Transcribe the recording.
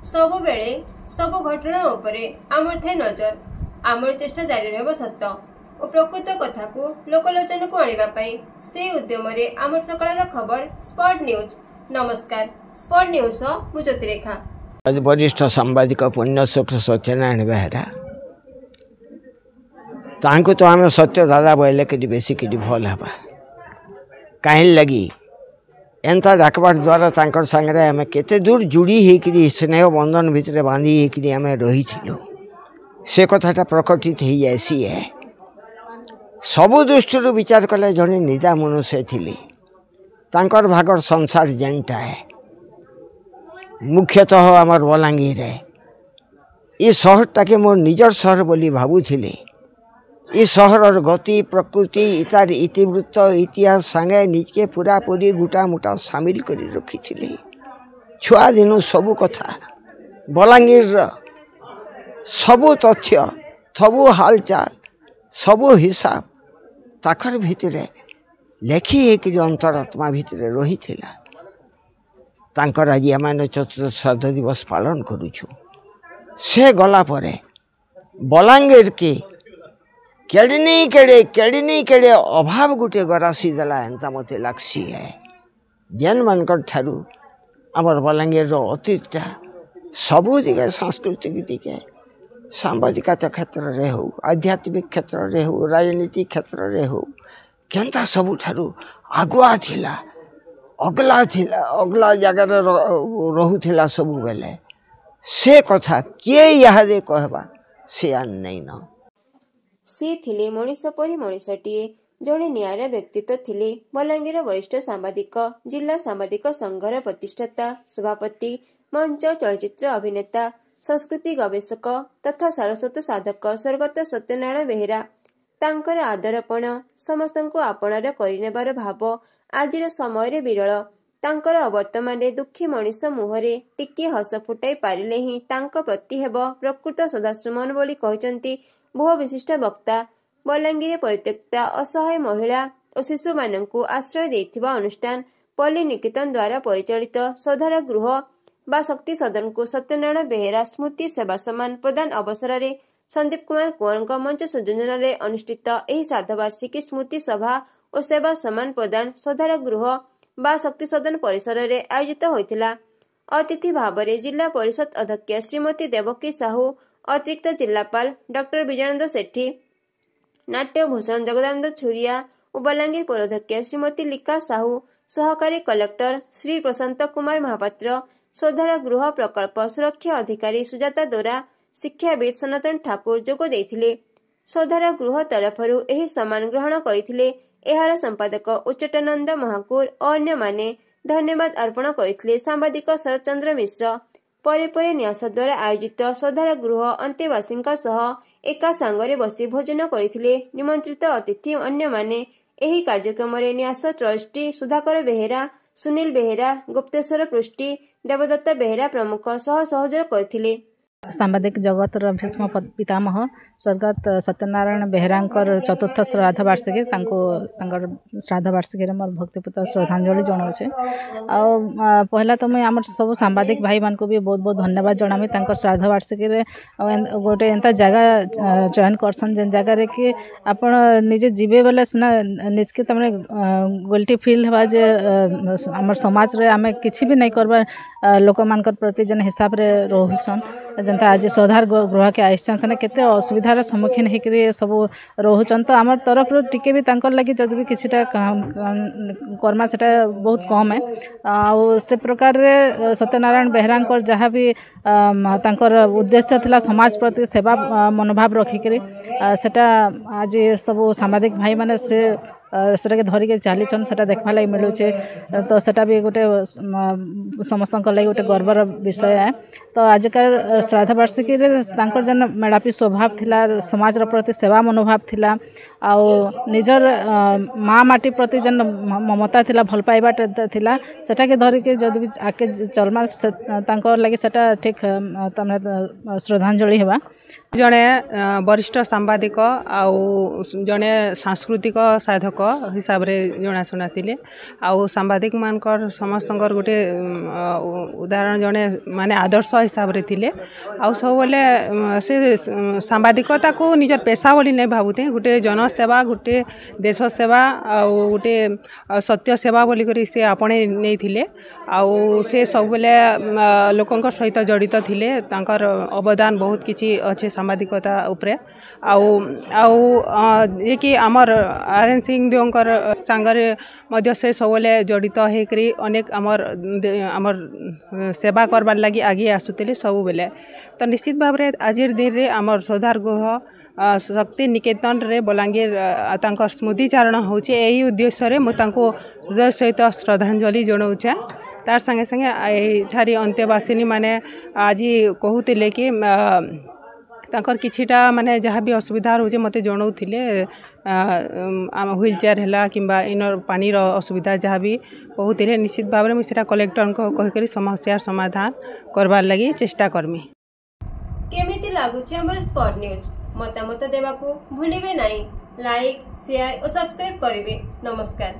सबु बेले सबु घटना उपरे आमर थे नजर। आमर चेष्टा जारी रहबो सत्य और प्रकृत कथा को लोकलोचन को आनिबा से उद्यम आमर सकाळर खबर स्पॉट न्यूज। नमस्कार, स्पॉट न्यूज मु ज्योतिरेखा। आज वरिष्ठ सांबादिक पुण्यश्लोक सत्यनारायण बेहेरा तांको तो आम सत्य दादा बोले कि बेसी कि भल हवा कहीं लगी एंता डाकबार द्वारा तांकर संगे आम केते दूर जुड़ी होकर स्नेह बंधन भितर बांधी होकर आम रही से कथाटा प्रकटित हो जासी है। सबु दृष्टि विचार कले जड़े निदा मनुष्य थी तांकर भागर संसार जेनटा है मुख्यतः आमर बलांगीर ये सहरटा के मोर निजर सहर बोली भावुली। ये सहर गति प्रकृति इतार इतिवृत्त इतिहास सांगे निजके पूरा पूरी गुटा मुटा सामिल कर रखी थी। छुआ दिनु सबु कथा बलांगीर सबु तथ्य सबु हालचाल सबु हिसाब ताकर भितरे लेखी एक अंतरात्मा भितरे रही थिला। तांकर आज आम चतुर्थ श्राद्ध दिवस पालन करुछु। से गला परे बलांगीर के केड़ी केड़े अभाव गोटे गरासी देला एंता मते लागसी है। जेन मानकर ठारू आमर बलांगीर अतीतटा सबु दिगे सांस्कृतिक दिगे सांबादिकता क्षेत्र रे हो आध्यात्मिक क्षेत्र रे हो राजनीतिक क्षेत्र रे हो केनता सबु ठारू आगुआ थिला अगला जगार रहुथिला सबु बेले से कथा किए यादे कहबा से नहीं न। से थिले मनीष परी मनीषटीए जड़े निआरा व्यक्तित्व थिले। बलांगीर वरिष्ठ सांबादिक जिला सांबादिक संघर प्रतिष्ठाता सभापति मंच चलचित्र अभिनेता संस्कृति गवेषक तथा सारस्वत साधक स्वर्गत सत्यनारायण बेहेरा तांकर आदरपण समस्तंको आपणार करिनेबार भाव आजिर समय विरल। तांकर अवर्तमान दुखी मनीष मुहरे टिके हस फुटाई पारिले ही तांको प्रति हेब प्रकृत सदाश्रमन बोली कहिसंती बहु विशिष्ट वक्ता। बलांगीर परित्यक्ता असहाय महिला और शिशु माननकु आश्रय देथिबा अनुष्ठान पल्ली निकेतन द्वारा परिचालित सौधार गृह बा शक्ति सदन को सत्यनारायण बेहेरा स्मृति सेवा सम्मान प्रदान अवसर में संदीप कुमार कुंवर मंच संयोजन में अनुष्ठित एही श्राद्धवार्षिकी स्मृति सभा और सेवा सम्मान प्रदान सौधार गृह बा शक्ति सदन परिसर में आयोजित होइतिला। अतिथि भाव में जिला परिषद अध्यक्ष श्रीमती देवकी साहू, अतिरिक्त जिलापाल डॉक्टर विजयानंद सेठी, नाट्य भूषण जगदानंद छुरिया और बलांगीर पौराध्यक्ष श्रीमती लिका साहू, सहकारी कलेक्टर श्री प्रशांत कुमार महापात्र, सौधार गृह प्रकल्प सुरक्षा अधिकारी सुजाता दोरा, शिक्षाविद सनातन ठाकुर जोग देथिले। सौधार गृह तरफरु एही सम्मान ग्रहण करथिले। एहार संपादक उच्चटानंद महाकुर और अन्य माने धन्यवाद अर्पण करथिले। सांबादिक शरद चंद्र मिश्र परे न्यास द्वारा आयोजित सौधार गृह अंतेवासींका सह एका सांगरे बसी भोजन करथिले। निमंत्रित अतिथि अन्य माने एही कार्यक्रम रे न्यास ट्रस्टी सुधाकर बेहेरा, सुनील बेहेरा, गुप्तेश्वर पृष्टि, देवदत्त बेहेरा प्रमुख सह सहयोग करथिले। सांबादिक जगतर भीष्म पितामह स्वर्गत सत्यनारायण बेहेरांकर चतुर्थ श्राद्ध वार्षिकी श्राद्ध वार्षिकी मोर भक्तिपूत श्रद्धांजलि जनाऊे। पहला तो मुझे आम सब सांबादिक भाई मान को भी बहुत बहुत धन्यवाद जनामी। श्राद्ध वार्षिकी गोटे एंता जगह चयन करसन जेन जगार कि आप निजे जीवे बेले सीना निजके तमें गिल्टी फील हवा जे आम समाज रे आमे किछि भी नहीं करबा लोक मानकर प्रति जेन हिसाब रे रोहसन जनता आज सौधार गृह के आइसन से केते असुविधार सम्मुखीन होकर सब रोचन। तो आम तरफ टिके भी तांकर लगी जदि भी किछिटा कर्मा से बहुत कम है। से प्रकार रे सत्यनारायण बेहेरांकर जहाँ भी तांकर उद्देश्य थिला समाज प्रति सेवा मनोभाव रखिक सेटा आज सब सांबादिक भाई माने से सेटा धरिक चलीछन सेटा देखा लगी मिलूचे। तो सेटा भी गोटे समस्त लगी गोटे गर्वर विषय है। तो आजकल श्राद्ध वार्षिकी जेन मेड़ापी स्वभाव थिला समाज प्रति सेवा मनोभाव थिला निजर माँ माटी प्रति जेन ममता थिला भल पाइबा थिला सेटा के धरिक जदि भी आके चलमा लगी सेटा ठीक श्रद्धांजलि हेबा। जड़े वरिष्ठ सांबादिक आउ जड़े सांस्कृतिक साधक लोक हिसाब रे जनाशुना थिले आउ सांबादिक मानकर समस्तंकर गोटे उदाहरण जड़े माने आदर्श हिसाब रे थिले आउ सब बोले से सांबादिकता को निजर पेशा बोली नहीं भावुते गोटे जनसेवा गोटे देश सेवा आउ गोटे सत्य सेवा बोली करी से आपणे नहीं थिले आउ से सब बोले लोकंकर सहित जड़ित थिले तांकर अवदान बहुत किछि अच्छे सांबादिकता उपरे आउ आउ ये कि आमर आरएन सिंह देवकर सांगरे मध्य से सबले जड़ित होकरी अनेक आमर सेवा करबार लगी आगे आसुते सब बेले तो निश्चित भाव में आज दिन में आमर सौधार गृह शक्ति निकेतन रे बलांगीर तांकर स्मृतिचारण होचे यही उद्देश्य रे मु तांको हृदय सहित श्रद्धांजलि जनाऊे तार संगे संगे एठारी अंत्यवासिनी माने आज कहूतिले कि तांकर किछिटा माने जहाँ भी असुविधा रोचे मते जनाऊले व्हील चेयर है किंबा इनर पानी असुविधा जहाँ भी कहूतिले निश्चित भाव में मुझे कलेक्टर को कहीकरी समस्या समाधान करबार लगी चेष्टा करमी। केमिति लागुछि हमर स्पॉट न्यूज मतामत देबाकू भूलिबे नाही। लाइक शेयर और सब्सक्राइब करिवे। नमस्कार।